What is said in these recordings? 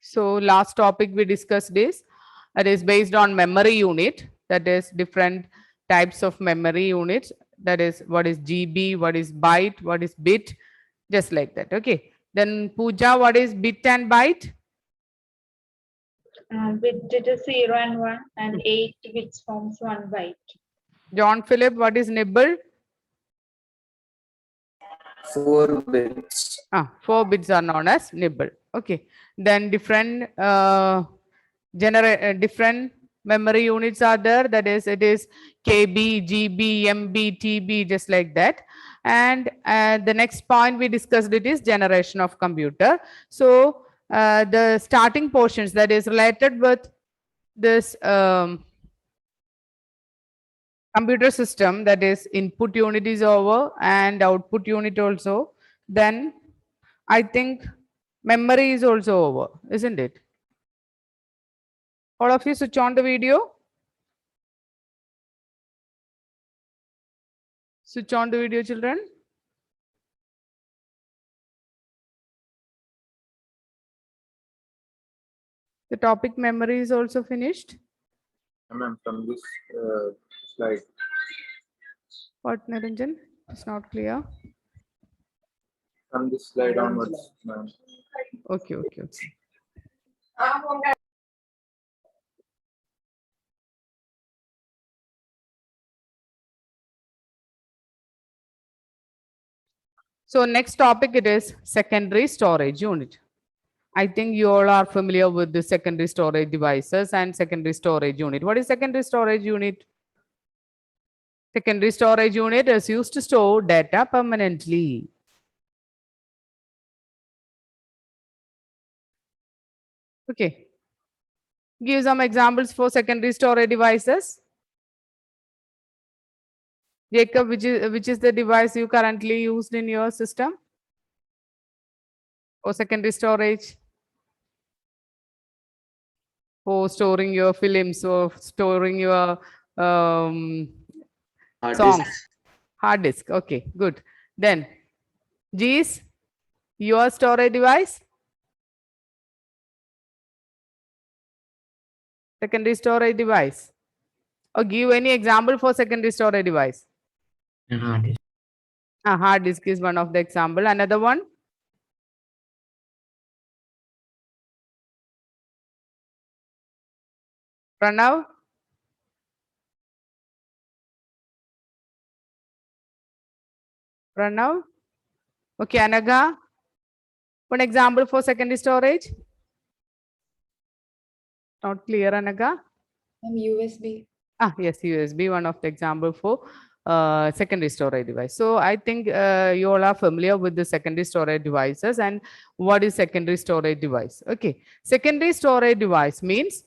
So last topic we discussed is it is based on memory unit, that is different types of memory units, that is what is GB, what is byte, what is bit, just like that. Okay. Then Pooja, what is bit and byte? Bit it is 0 and 1 and 8 bits forms 1 byte. John Philip, what is nibble? 4 bits. 4 bits are known as nibble. Okay. Then different different memory units are there, that is it is KB, GB, MB, TB, just like that. And the next point we discussed it is generation of computer. So the starting portions that is related with this computer system, that is input unit is over and output unit also. Then I think memory is also over, isn't it? All of you switch on the video. Switch on the video, children. The topic memory is also finished. Ma'am, from this slide. What, Niranjan? It's not clear. From this slide onwards, ma'am. Okay, okay, okay. So next topic it is secondary storage unit. I think you all are familiar with the secondary storage devices and secondary storage unit. What is secondary storage unit? Secondary storage unit is used to store data permanently. Okay. Give some examples for secondary storage devices. Jacob, which is the device you currently used in your system for secondary storage? For storing your films or storing your songs. Hard disk. Okay, good. Then, G's, your storage device? Secondary storage device. Or give any example for secondary storage device. Hard disk. Hard disk is one of the example. Another one? Pranav? Pranav? Okay, Anaga? One example for secondary storage? Not clear, Anaga? USB. Yes, USB, one of the example for secondary storage device. So I think you all are familiar with the secondary storage devices and what is secondary storage device. Okay, secondary storage device means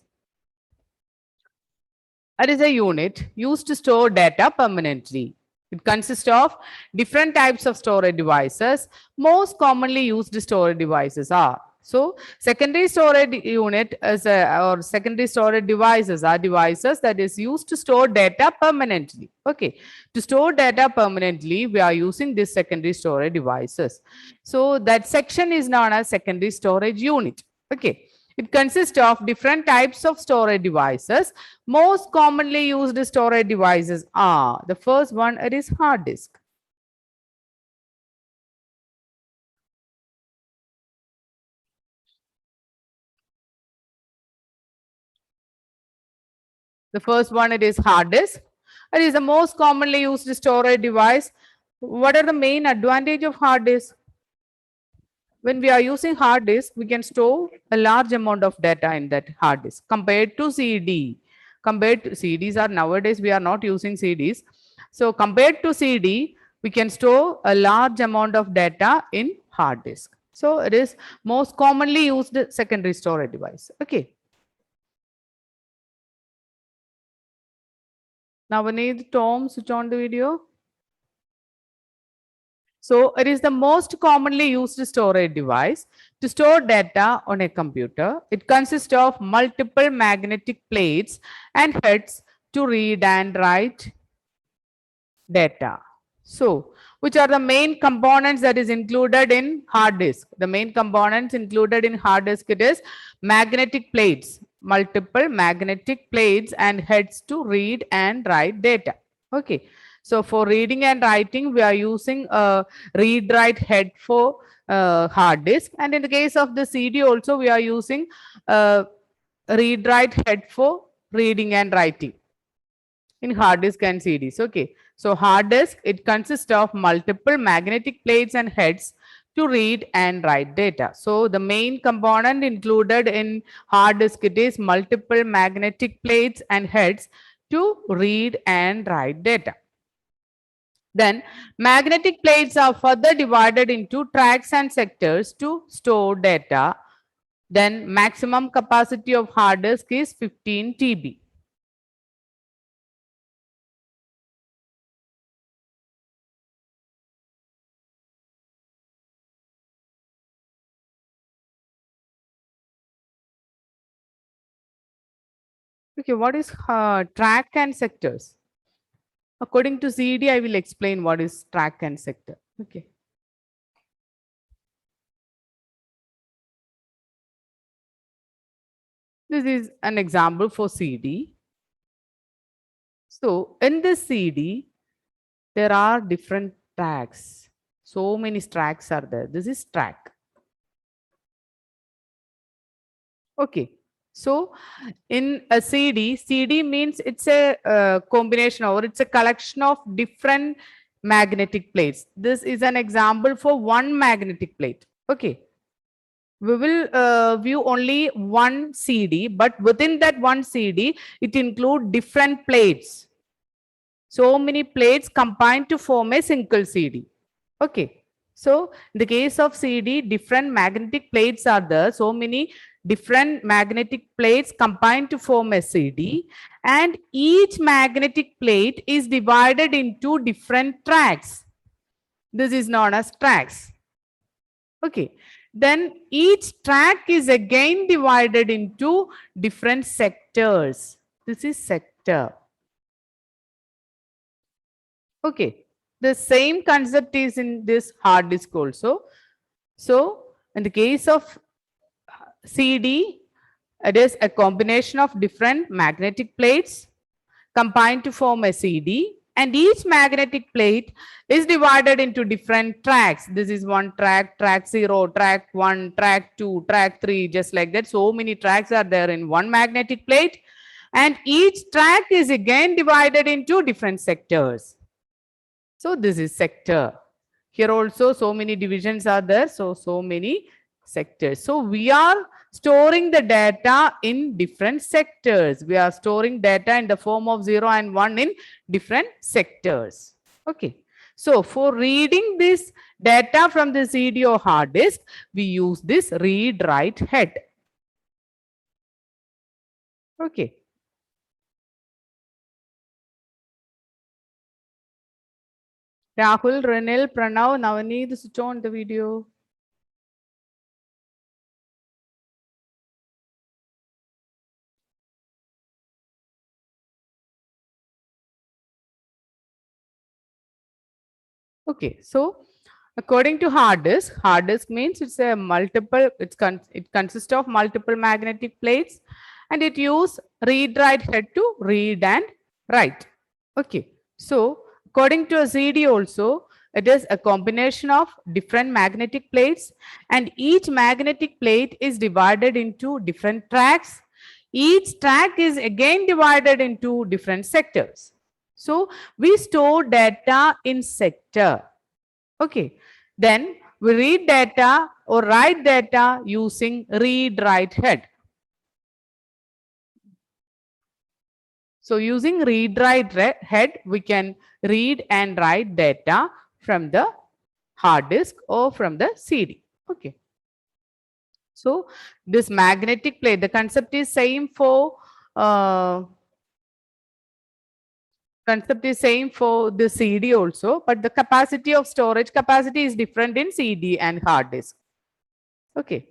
it is a unit used to store data permanently. It consists of different types of storage devices. Most commonly used storage devices are. So secondary storage unit is or secondary storage devices are devices that is used to store data permanently. Okay, to store data permanently, we are using this secondary storage devices. So that section is known as secondary storage unit. Okay. It consists of different types of storage devices. Most commonly used storage devices are, the first one, it is hard disk. The first one, it is hard disk. It is the most commonly used storage device. What are the main advantage of hard disk? When we are using hard disk, we can store a large amount of data in that hard disk compared to CD. Compared to CDs are nowadays, we are not using CDs. So compared to CD, we can store a large amount of data in hard disk. So it is most commonly used secondary storage device. Okay. Now we need Tom, switch on the video. So it is the most commonly used storage device to store data on a computer. It consists of multiple magnetic plates and heads to read and write data. So, which are the main components that is included in hard disk? The main components included in hard disk, it is magnetic plates, multiple magnetic plates and heads to read and write data. Okay. So for reading and writing, we are using a read-write head for hard disk. And in the case of the CD also, we are using a read-write head for reading and writing in hard disk and CDs. Okay. So hard disk, it consists of multiple magnetic plates and heads to read and write data. So the main component included in hard disk, it is multiple magnetic plates and heads to read and write data. Then magnetic plates are further divided into tracks and sectors to store data. Then maximum capacity of hard disk is 15 TB. Okay, what is track and sectors? According to CD, I will explain what is track and sector. Okay. This is an example for CD. So in this CD, there are different tracks. So many tracks are there. This is track. Okay. So in a CD, CD means it's a combination or it's a collection of different magnetic plates. This is an example for one magnetic plate. Okay. We will view only one CD, but within that one CD, it includes different plates. So many plates combined to form a single CD. Okay. So in the case of CD, different magnetic plates are there. So many different magnetic plates combined to form a CD. And each magnetic plate is divided into different tracks. This is known as tracks. Okay. Then each track is again divided into different sectors. This is sector. Okay. The same concept is in this hard disk also. So in the case of CD, it is a combination of different magnetic plates combined to form a CD, and each magnetic plate is divided into different tracks. This is one track, track 0, track 1, track 2, track 3, just like that. So many tracks are there in one magnetic plate, and each track is again divided into different sectors. So this is sector. Here also so many divisions are there. So many sectors. So we are storing the data in different sectors. We are storing data in the form of 0 and 1 in different sectors. Okay. So for reading this data from the CD or hard disk, we use this read-write head. Okay. Rahul, Renil, Pranav, Navneet, switch on the video. Okay, so according to hard disk means it's a multiple, it consists of multiple magnetic plates, and it use read-write head to read and write. Okay, so according to a CD also, it is a combination of different magnetic plates, and each magnetic plate is divided into different tracks. Each track is again divided into different sectors. So we store data in sector. Okay. Then we read data or write data using read-write head. So using read-write head, we can read and write data from the hard disk or from the CD. Okay. So this magnetic plate, the concept is same for the CD also, but the capacity of storage capacity is different in CD and hard disk. Okay.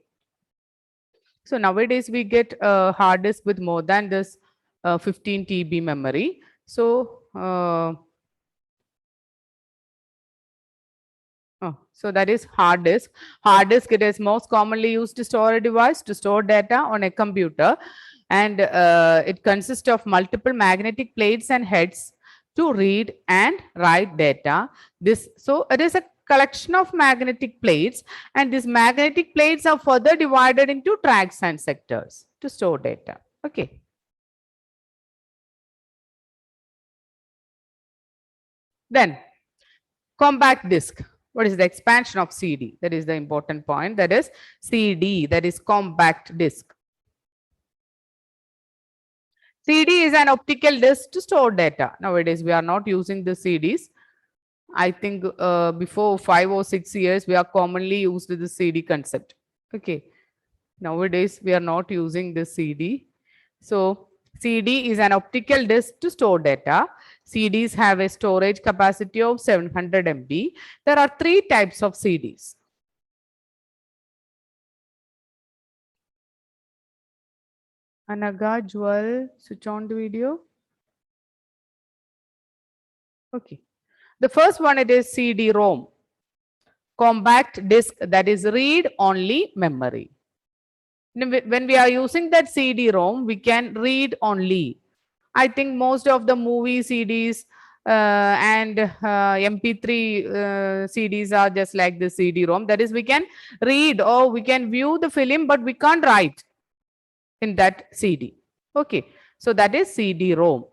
So nowadays we get a hard disk with more than this 15 TB memory. So Oh, so that is hard disk. Hard disk, it is most commonly used storage device to store data on a computer, and it consists of multiple magnetic plates and heads to read and write data. So it is a collection of magnetic plates, and these magnetic plates are further divided into tracks and sectors to store data. Okay. Then compact disk. What is the expansion of CD? That is the important point. That is CD, that is compact disk. CD is an optical disk to store data. Nowadays, we are not using the CDs. I think before 5 or 6 years, we are commonly used the CD concept. Okay. Nowadays, we are not using the CD. So CD is an optical disk to store data. CDs have a storage capacity of 700 MB. There are 3 types of CDs. Anaga, Jewel, switch on the video. Okay. The first one, it is CD-ROM, compact disk, that is read-only memory. When we are using that CD-ROM, we can read only. I think most of the movie CDs and MP3 CDs are just like the CD-ROM. That is, we can read or we can view the film, but we can't write in that CD. Okay, so that is CD-ROM,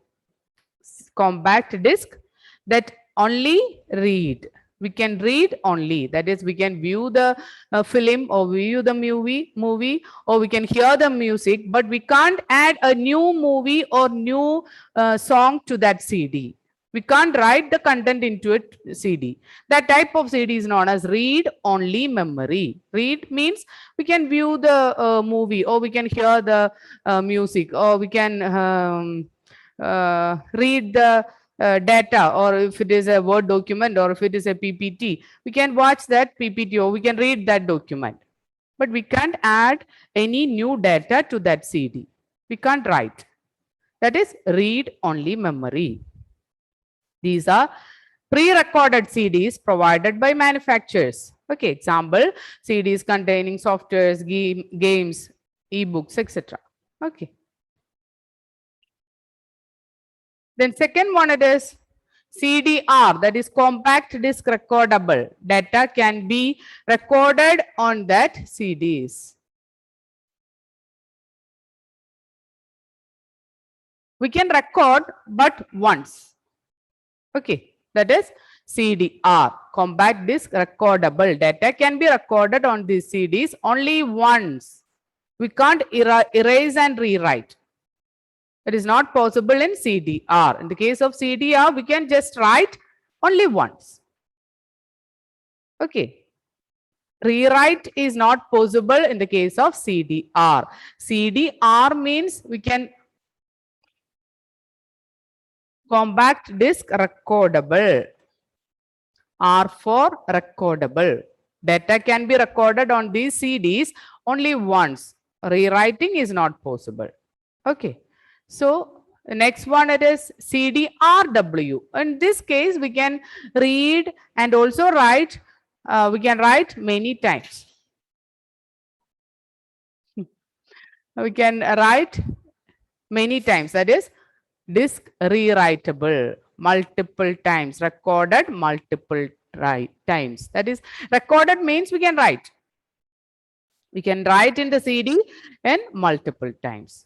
compact disk that only read. We can read only. That is, we can view the film or view the movie, or we can hear the music, but we can't add a new movie or new song to that CD. We can't write the content into it CD. That type of CD is known as read-only memory. Read means we can view the movie, or we can hear the music, or we can read the data, or if it is a Word document, or if it is a PPT, we can watch that PPT or we can read that document. But we can't add any new data to that CD. We can't write. That is read-only memory. These are pre-recorded CDs provided by manufacturers. Okay, example, CDs containing softwares, games, ebooks, etc. Okay. Then second one, it is CDR, that is compact disk recordable. Data can be recorded on that CDs. We can record but once. Okay, that is CDR, compact disk recordable. Data can be recorded on these CDs only once. We can't erase and rewrite. It is not possible in CDR. In the case of CDR, we can just write only once. Okay. Rewrite is not possible in the case of CDR. CDR means we can compact disk recordable. R for recordable. Data can be recorded on these CDs only once. Rewriting is not possible. Okay. So the next one, it is CDRW. In this case, we can read and also write. We can write many times. We can write many times. That is disk rewritable, multiple times, recorded multiple times. That is, recorded means we can write. We can write in the CD and multiple times.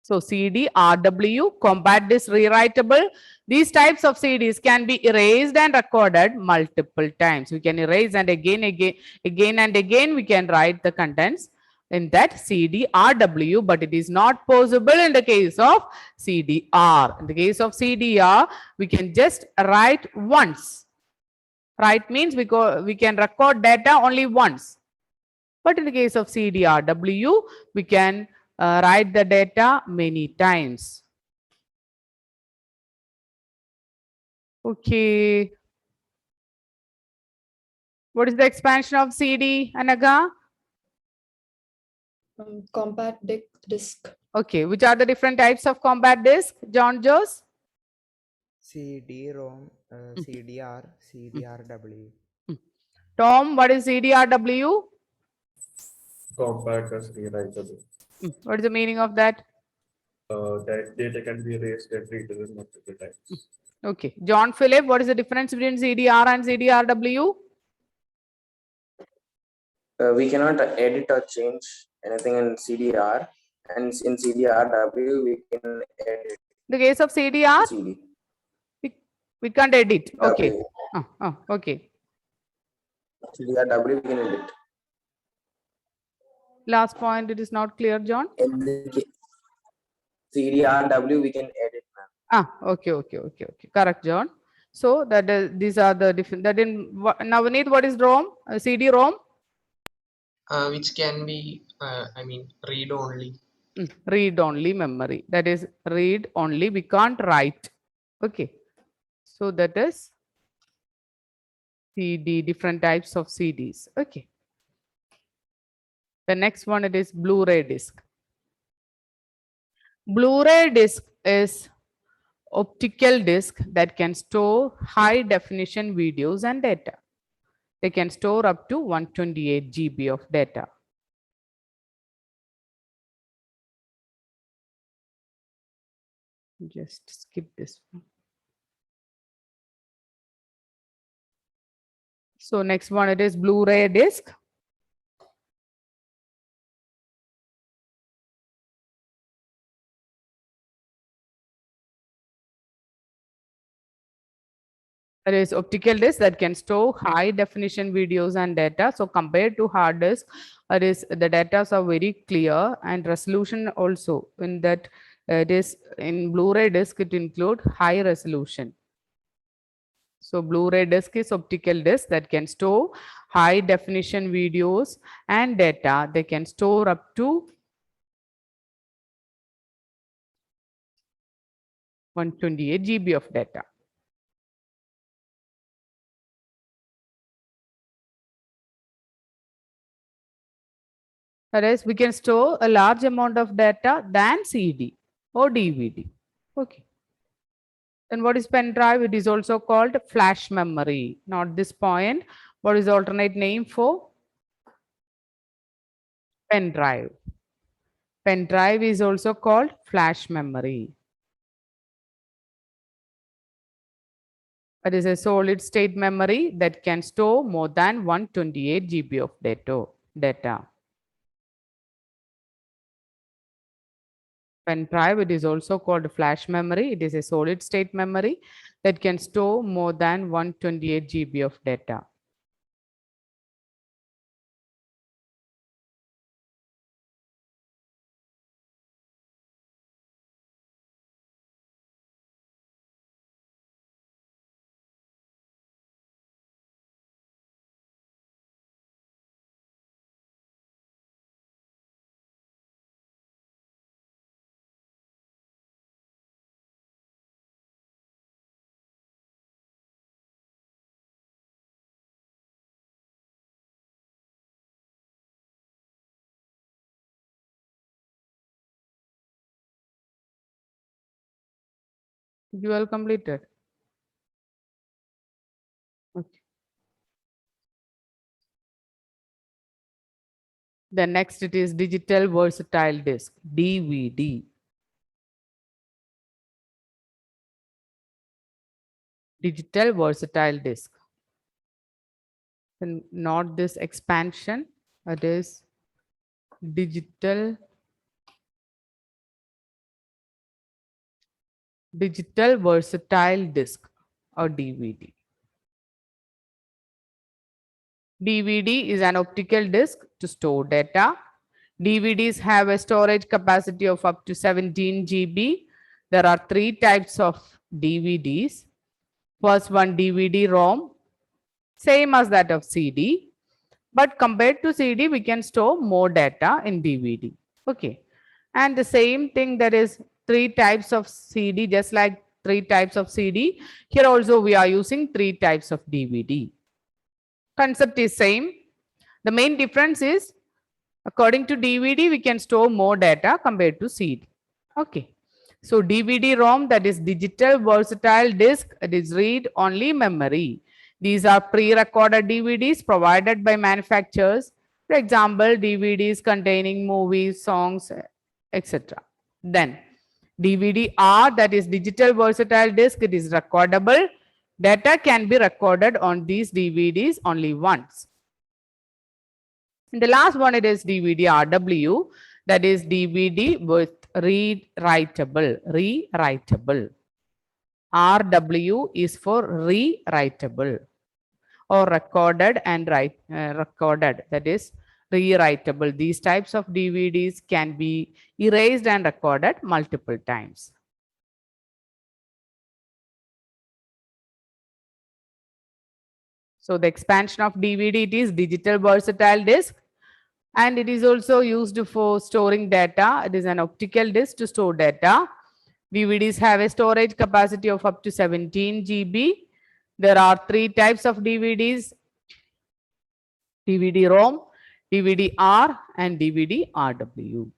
So CD, RW, compact disk rewritable. These types of CDs can be erased and recorded multiple times. We can erase and again and again we can write the contents in that CD, RW, but it is not possible in the case of CDR. In the case of CDR, we can just write once. Write means we can record data only once. But in the case of CDRW, we can write the data many times. Okay. What is the expansion of CD, Anaga? Compact disk. Okay. Which are the different types of compact disk, John Joes? CD-ROM, CDR, CDRW. Tom, what is CDRW? Compact as rewritable. What is the meaning of that? That data can be erased and rewritten multiple times. Okay. John Philip, what is the difference between CDR and CDRW? We cannot edit or change anything in CDR, and in CDRW we can edit The case of CDR, CD. we can't edit. Okay. W. Okay. CDRW we can edit. Last point, it is not clear, John. In the CDRW we can edit, ma'am. Okay. Correct, John. So that is, these are the different. That in Navneet, what is ROM? CD-ROM? Which can be, read only. Read only memory. That is read only. We can't write. Okay. So that is CD, different types of CDs. Okay. The next one, it is Blu-ray disc. Blu-ray disc is optical disc that can store high definition videos and data. They can store up to 128 GB of data. Just skip this one. So next one, it is Blu-ray disc. There is optical disk that can store high definition videos and data. So compared to hard disk, the data are very clear and resolution also. In that, it is in Blu-ray disc, it include high resolution. So Blu-ray disc is optical disc that can store high definition videos and data. They can store up to 128 GB of data. Whereas we can store a large amount of data than CD or DVD. Okay. Then what is pen drive? It is also called flash memory. Not this point. What is the alternate name for pen drive? Pen drive is also called flash memory. It is a solid state memory that can store more than 128 GB of data. Pen drive, it is also called flash memory. It is a solid state memory that can store more than 128 GB of data. You all completed. Okay. The next, it is digital versatile disk, DVD. Digital versatile disk. And not this expansion, it is digital versatile disk or DVD. DVD is an optical disk to store data. DVDs have a storage capacity of up to 17 GB. There are 3 types of DVDs. First one, DVD-ROM, same as that of CD. But compared to CD, we can store more data in DVD. Okay. And the same thing, there is 3 types of CD, just like 3 types of CD. Here also we are using 3 types of DVD. Concept is same. The main difference is, according to DVD, we can store more data compared to CD. Okay. So DVD-ROM, that is digital versatile disk, it is read-only memory. These are pre-recorded DVDs provided by manufacturers. For example, DVDs containing movies, songs, etc. Then DVD-R, that is digital versatile disk, it is recordable. Data can be recorded on these DVDs only once. And the last one, it is DVD-RW, that is DVD with rewritable. RW is for rewritable or recorded and recorded, that is rewritable. These types of DVDs can be erased and recorded multiple times. So the expansion of DVD, it is digital versatile disk, and it is also used for storing data. It is an optical disk to store data. DVDs have a storage capacity of up to 17 GB. There are 3 types of DVDs: DVD-ROM, DVD-R, and DVD-RW.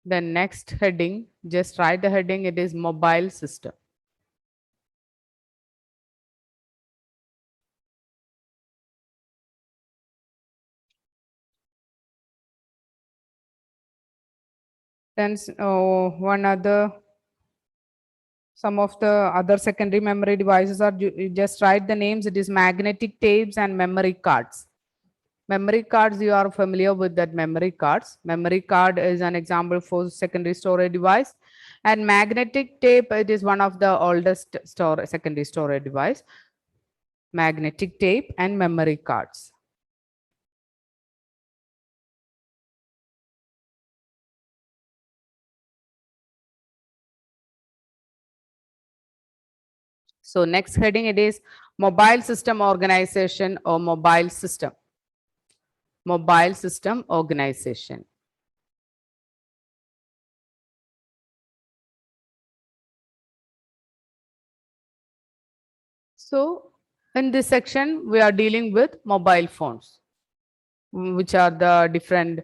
The next heading, just write the heading, it is mobile system. Then some of the other secondary memory devices are, you just write the names, it is magnetic tapes and memory cards. Memory cards, you are familiar with that memory cards. Memory card is an example for secondary storage device. And magnetic tape, it is one of the oldest secondary storage device. Magnetic tape and memory cards. So next heading, it is mobile system organization or mobile system. Mobile system organization. So in this section, we are dealing with mobile phones, which are the different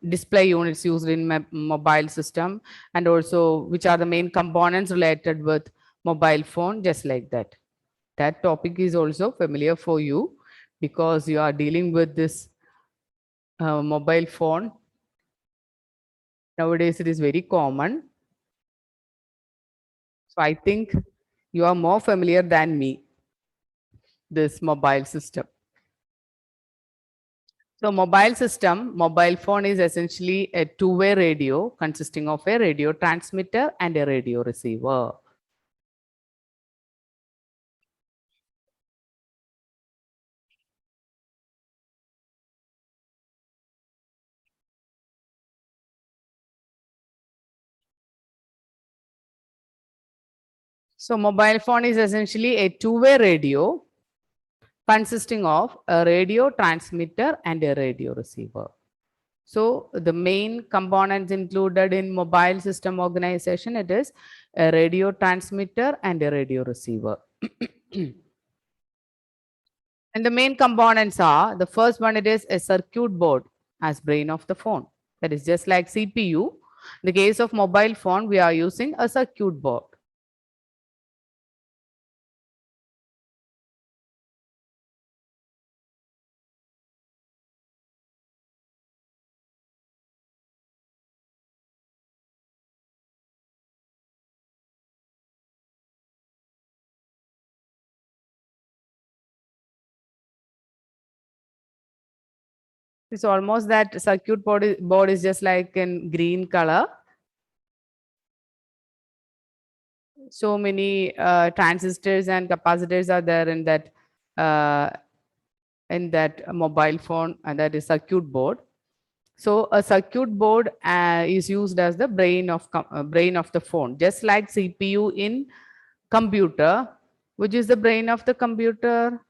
display units used in mobile system, and also which are the main components related with mobile phone, just like that. That topic is also familiar for you because you are dealing with this mobile phone. Nowadays, it is very common. So I think you are more familiar than me, this mobile system. So mobile system, mobile phone is essentially a two-way radio consisting of a radio transmitter and a radio receiver. So mobile phone is essentially a two-way radio consisting of a radio transmitter and a radio receiver. So the main components included in mobile system organization, it is a radio transmitter and a radio receiver. And the main components are, the first one, it is a circuit board as brain of the phone. That is just like CPU. In the case of mobile phone, we are using a circuit board. It's almost that circuit board is just like in green color. So many transistors and capacitors are there in that mobile phone, and that is circuit board. So a circuit board is used as the brain of the phone, just like CPU in computer. Which is the brain of the computer?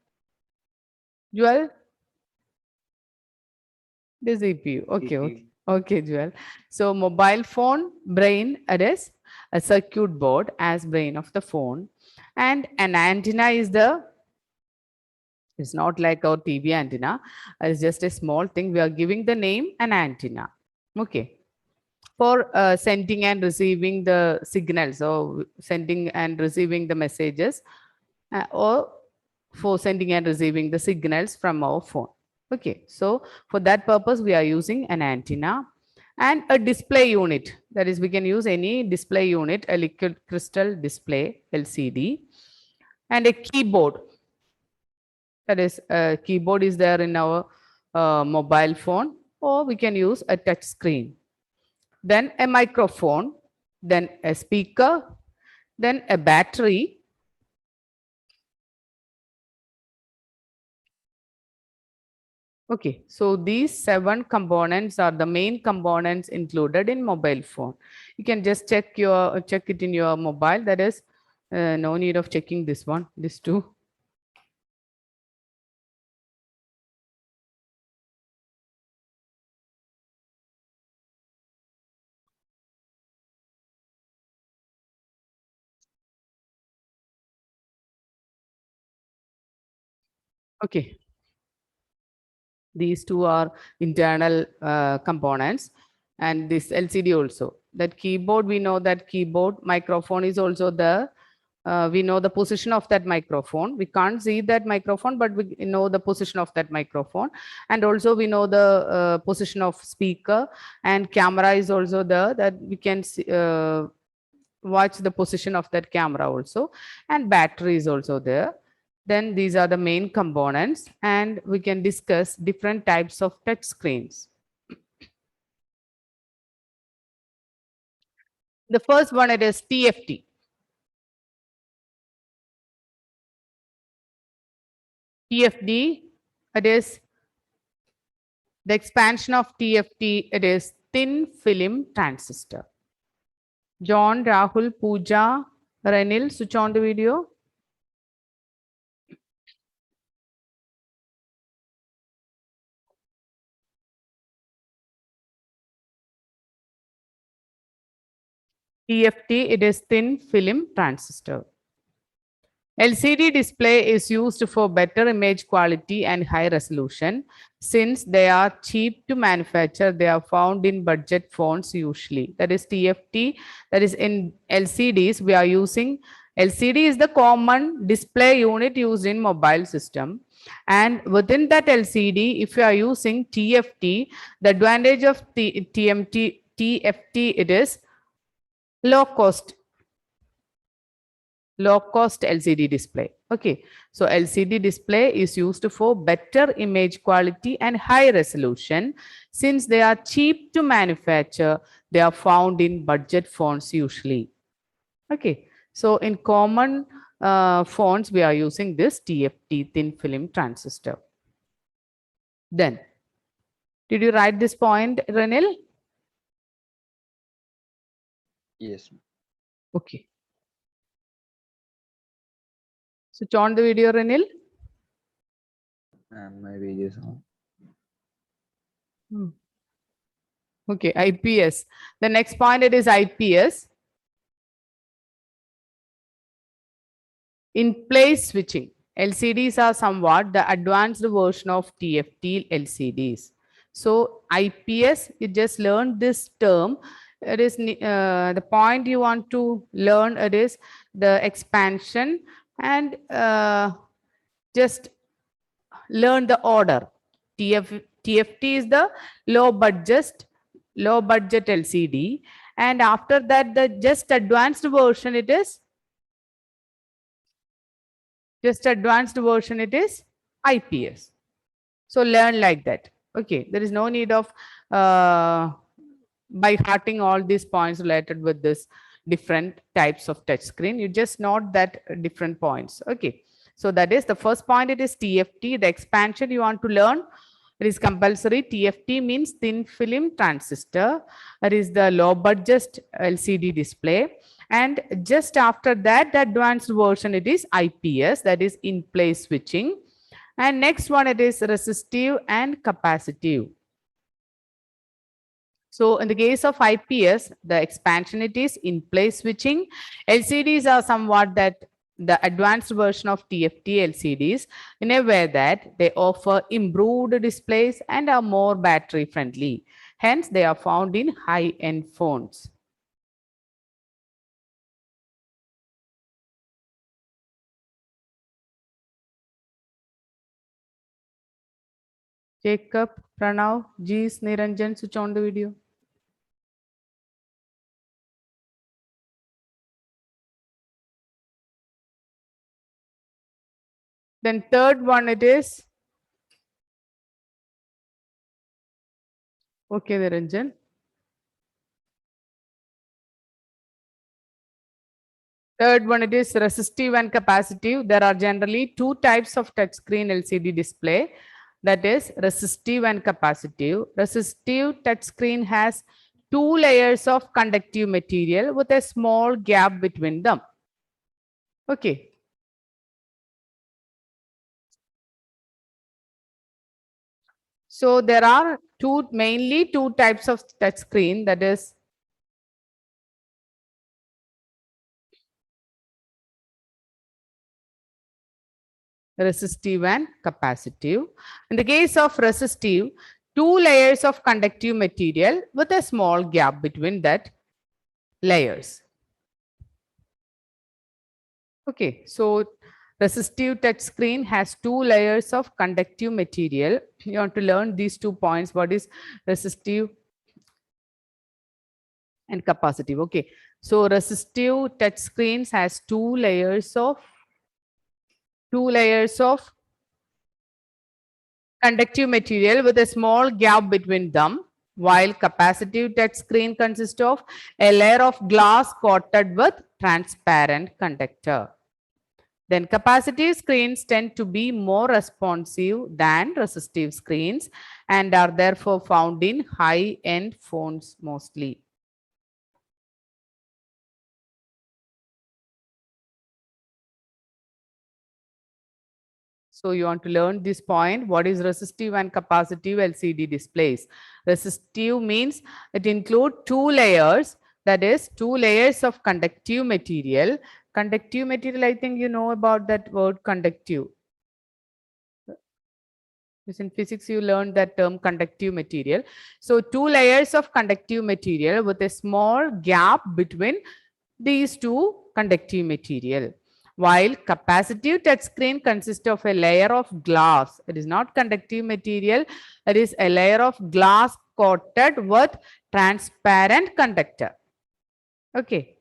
Jewel? The CPU. Okay, okay. Okay, Joel. So mobile phone brain, it is a circuit board as brain of the phone. And an antenna is the, it's not like our TV antenna. It's just a small thing. We are giving the name an antenna. Okay. For sending and receiving the signals, or sending and receiving the messages, or for sending and receiving the signals from our phone. Okay, so for that purpose, we are using an antenna and a display unit. That is, we can use any display unit, a liquid crystal display, LCD, and a keyboard. That is, a keyboard is there in our mobile phone, or we can use a touch screen. Then a microphone, then a speaker, then a battery. Okay, so these 7 components are the main components included in mobile phone. You can just check it in your mobile. That is, no need of checking this one, this 2. Okay, these 2 are internal components, and this LCD also. That keyboard, we know that keyboard. Microphone is also the, we know the position of that microphone. We can't see that microphone, but we know the position of that microphone. And also we know the position of speaker, and camera is also there, that we can see, watch the position of that camera also. And battery is also there. Then these are the main components, and we can discuss different types of touch screens. The first one, it is TFT. TFT, it is the expansion of TFT, it is thin film transistor. John, Rahul, Pooja, Renil, switch on the video. TFT, it is thin film transistor. LCD display is used for better image quality and high resolution. Since they are cheap to manufacture, they are found in budget phones usually. That is TFT, that is in LCDs. We are using LCD is the common display unit used in mobile system. And within that LCD, if you are using TFT, the advantage of TFT, it is low cost LCD display. Okay, so LCD display is used for better image quality and high resolution. Since they are cheap to manufacture, they are found in budget phones usually. Okay, so in common phones, we are using this TFT, thin film transistor. Then, did you write this point, Renil? Yes. Okay. Switch on the video, Renil. And my video is on. Okay, IPS. The next point, it is IPS. In place switching, LCDs are somewhat the advanced version of TFT LCDs. So IPS, you just learned this term. It is the point you want to learn. It is the expansion, and just learn the order. TFT is the low budget LCD, and after that the just advanced version, it is IPS. So learn like that. Okay, there is no need of by hearting all these points related with this different types of touch screen. You just note that different points. Okay, so that is the first point. It is TFT. The expansion you want to learn, it is compulsory. TFT means thin film transistor. That is the low budget LCD display. And just after that, the advanced version, it is IPS, that is in place switching. And next one, it is resistive and capacitive. So in the case of IPS, the expansion it is in place switching. LCDs are somewhat that the advanced version of TFT LCDs in a way that they offer improved displays and are more battery friendly. Hence, they are found in high-end phones. Jacob, Pranav, Jees, Niranjan, switch on the video. Then third one it is. Okay, Niranjan. Third one it is resistive and capacitive. There are generally two types of touchscreen LCD display. That is resistive and capacitive. Resistive touchscreen has two layers of conductive material with a small gap between them. Okay. So there are mainly two types of touchscreen, that is resistive and capacitive. In the case of resistive, two layers of conductive material with a small gap between that layers. Okay, so resistive touchscreen has two layers of conductive material. You want to learn these 2 points. What is resistive and capacitive? Okay, so resistive touchscreens has two layers of conductive material with a small gap between them, while capacitive touchscreen consists of a layer of glass coated with transparent conductor. Then capacitive screens tend to be more responsive than resistive screens and are therefore found in high-end phones mostly. So you want to learn this point. What is resistive and capacitive LCD displays? Resistive means it includes two layers, that is two layers of conductive material. Conductive material, I think you know about that word conductive. Because in physics, you learned that term conductive material. So two layers of conductive material with a small gap between these two conductive material. While capacitive touchscreen consists of a layer of glass. It is not conductive material. It is a layer of glass coated with transparent conductor. Okay.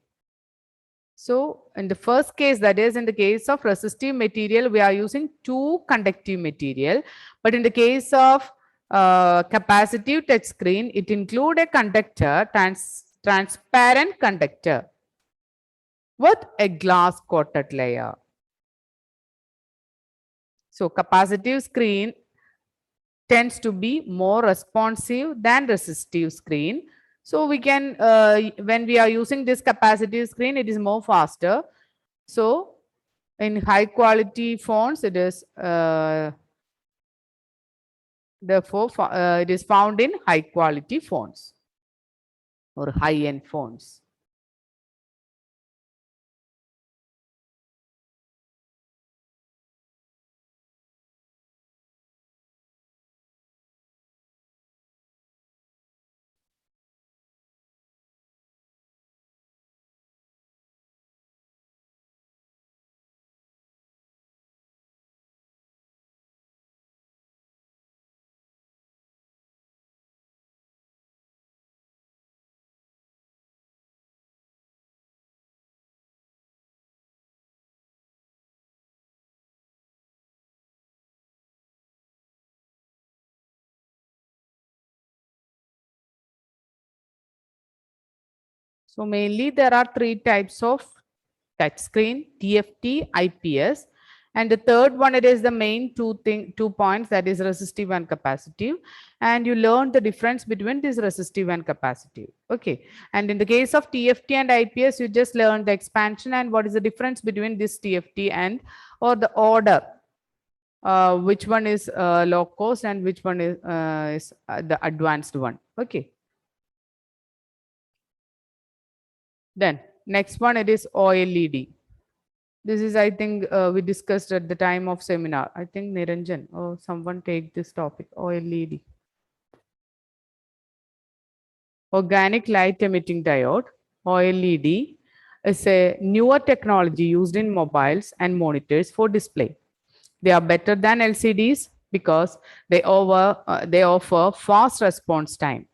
So in the first case, that is in the case of resistive material, we are using two conductive material. But in the case of capacitive touchscreen, it includes a conductor, transparent conductor with a glass coated layer. So capacitive screen tends to be more responsive than resistive screen. So we can, when we are using this capacitive screen, it is more faster. So in high quality phones, it is therefore it is found in high quality phones or high end phones. So mainly there are three types of touchscreen, TFT, IPS. And the third one, it is the main 2 points, that is resistive and capacitive. And you learn the difference between this resistive and capacitive. Okay. And in the case of TFT and IPS, you just learn the expansion and what is the difference between this TFT and or the order. Which one is low cost and which one is the advanced one. Okay. Then next one, it is OLED. This is, I think, we discussed at the time of seminar. I think Niranjan or someone take this topic, OLED. Organic light emitting diode, OLED, is a newer technology used in mobiles and monitors for display. They are better than LCDs because they offer fast response time,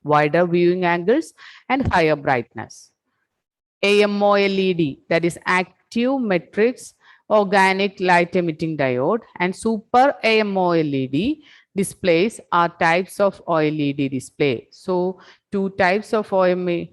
wider viewing angles, and higher brightness. AMOLED, that is active matrix organic light emitting diode, and super AMOLED displays are types of OLED display. So two types of OMA.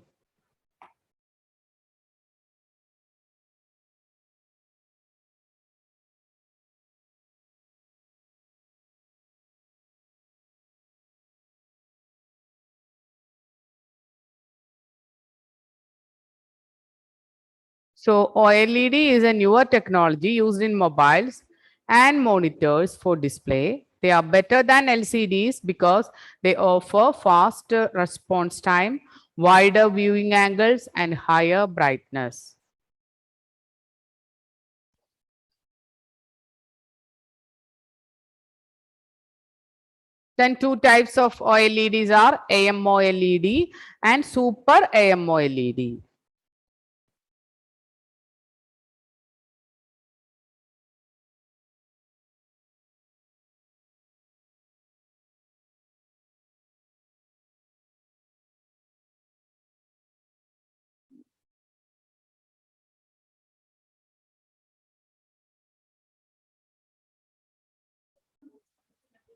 So OLED is a newer technology used in mobiles and monitors for display. They are better than LCDs because they offer faster response time, wider viewing angles, and higher brightness. Then two types of OLEDs are AMOLED and super AMOLED.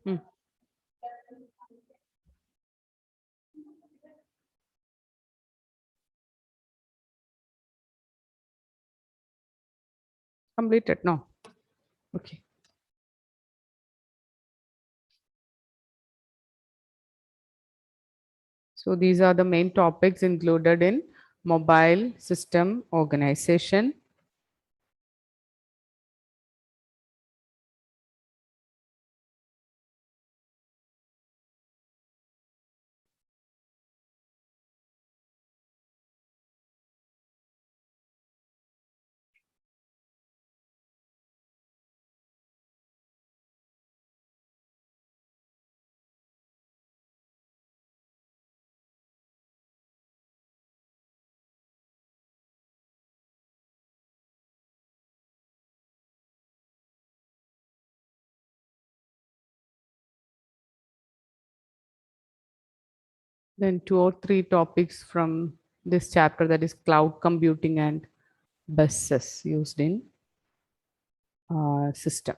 Hmm. Completed? No. Okay. So these are the main topics included in mobile system organization. Then 2 or 3 topics from this chapter, that is cloud computing and buses used in system.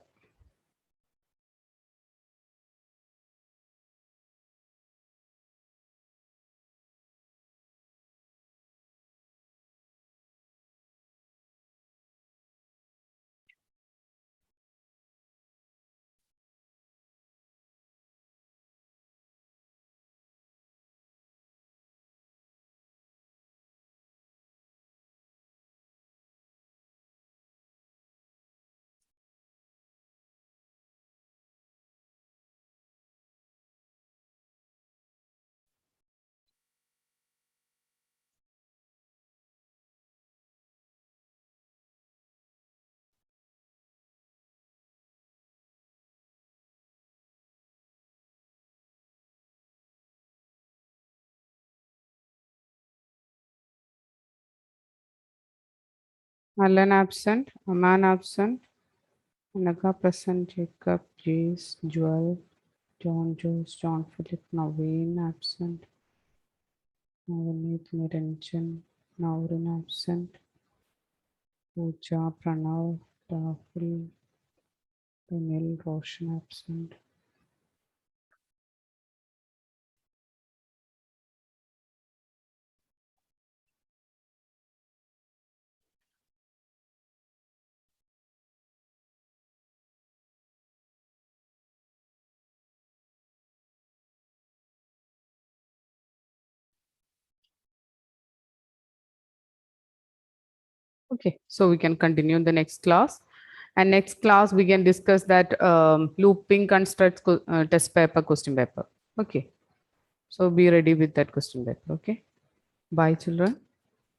Alan absent, Aman absent, Naga present, Jacob, Jace, Joel, John, Joes, John Philip, Naveen absent, Navneet, Niranjan, Naurin absent, Pooja, Pranav, Rahul, Sunil, Roshan absent. Okay, so we can continue in the next class. And next class, we can discuss that looping constructs test paper, question paper. Okay, so be ready with that question paper. Okay, bye, children.